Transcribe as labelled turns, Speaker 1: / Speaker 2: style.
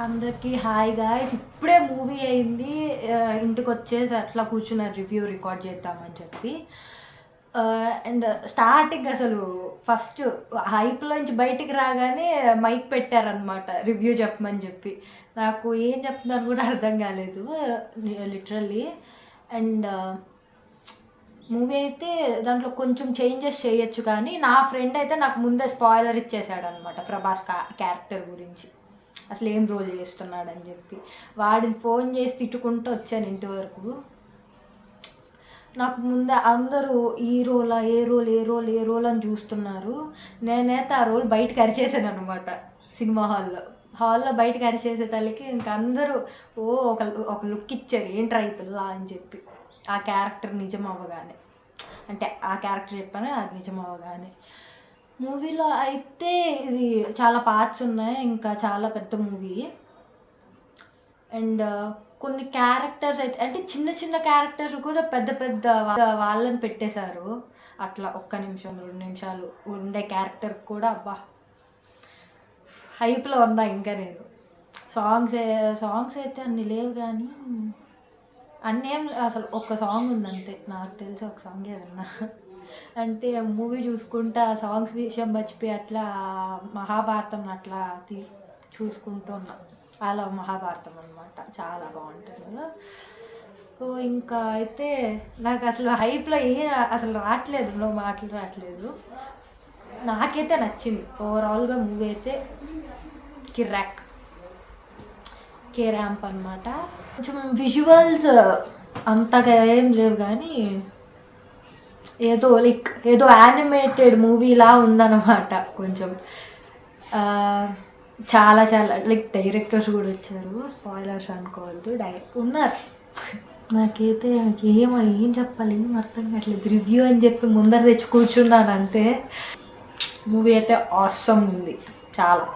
Speaker 1: అందరికీ hi guys. ఇప్పుడే movie అయింది. ఇంటికి వచ్చేసి అట్లా కూర్చున్నారు రివ్యూ రికార్డ్ చేద్దామని చెప్పి. అండ్ స్టార్టింగ్ అసలు ఫస్ట్ హైప్లోంచి బయటికి రాగానే మైక్ పెట్టారనమాట రివ్యూ చెప్పమని చెప్పి. నాకు ఏం చెప్తున్నారు కూడా అర్థం కాలేదు లిటరల్లీ. అండ్ మూవీ అయితే దాంట్లో కొంచెం చేంజెస్ చేయొచ్చు, కానీ నా ఫ్రెండ్ అయితే నాకు ముందే స్పాయిలర్ ఇచ్చేసాడు అనమాట ప్రభాస్ క్యారెక్టర్ గురించి, అసలు ఏం రోల్ చేస్తున్నాడని చెప్పి. వాడిని ఫోన్ చేసి తిట్టుకుంటూ వచ్చాను ఇంటి వరకు. నాకు ముందే అందరూ ఈ రోలా ఏ రోల్ అని చూస్తున్నారు. నేనైతే ఆ రోల్ బయటకు అరిచేసాను అనమాట సినిమా హాల్లో బయటకు అరిచేసే తల్లికి ఇంకా అందరూ ఒక లుక్ ఇచ్చారు, ఏంట్రా ఈ పిల్ల అని చెప్పి. ఆ క్యారెక్టర్ నిజం అవ్వగానే, అంటే ఆ క్యారెక్టర్ చెప్పాను అది నిజం అవ్వగానే. మూవీలో అయితే ఇది చాలా పార్ట్స్ ఉన్నాయి, ఇంకా చాలా పెద్ద మూవీ. అండ్ కొన్ని క్యారెక్టర్స్ అయితే అంటే చిన్న చిన్న క్యారెక్టర్స్ కూడా పెద్ద పెద్ద వాళ్ళని పెట్టేశారు. అట్లా 1 నిమిషం 2 నిమిషాలు ఉండే క్యారెక్టర్ కూడా అబ్బా హైప్లో ఉన్నా. ఇంకా నేను సాంగ్స్ అయితే అన్ని లేవు, కానీ అన్నీ ఏం అసలు ఒక సాంగ్ ఉందంతే నాకు తెలిసి, ఒక సాంగ్ ఏదన్నా. అంటే మూవీ చూసుకుంటా సాంగ్స్ విషయం మర్చిపోయి అట్లా మహాభారతం అట్లా చూసుకుంటూ ఉన్నా. అలా మహాభారతం అనమాట, చాలా బాగుంటుంది. సో ఇంకా అయితే నాకు అసలు హైప్లో అసలు రావట్లేదు, మాటలు రావట్లేదు. నాకైతే నచ్చింది ఓవరాల్గా మూవీ అయితే. కిర్రాక్ కే ర్యాంప్ అనమాట. కొంచెం విజువల్స్ అంతగా ఏం లేవు, కానీ ఏదో యానిమేటెడ్ మూవీలా ఉందన్నమాట. కొంచెం చాలా డైరెక్టర్స్ కూడా వచ్చారు, స్పాయిలర్స్ అనుకోవద్దు, ఉన్నారు. నాకైతే ఏం చెప్పాలి, ఏం అర్థం కావట్లేదు. రివ్యూ అని చెప్పి ముందర తెచ్చి కూర్చున్నాను అంతే. మూవీ అయితే ఆసమ్ ఉంది చాలా.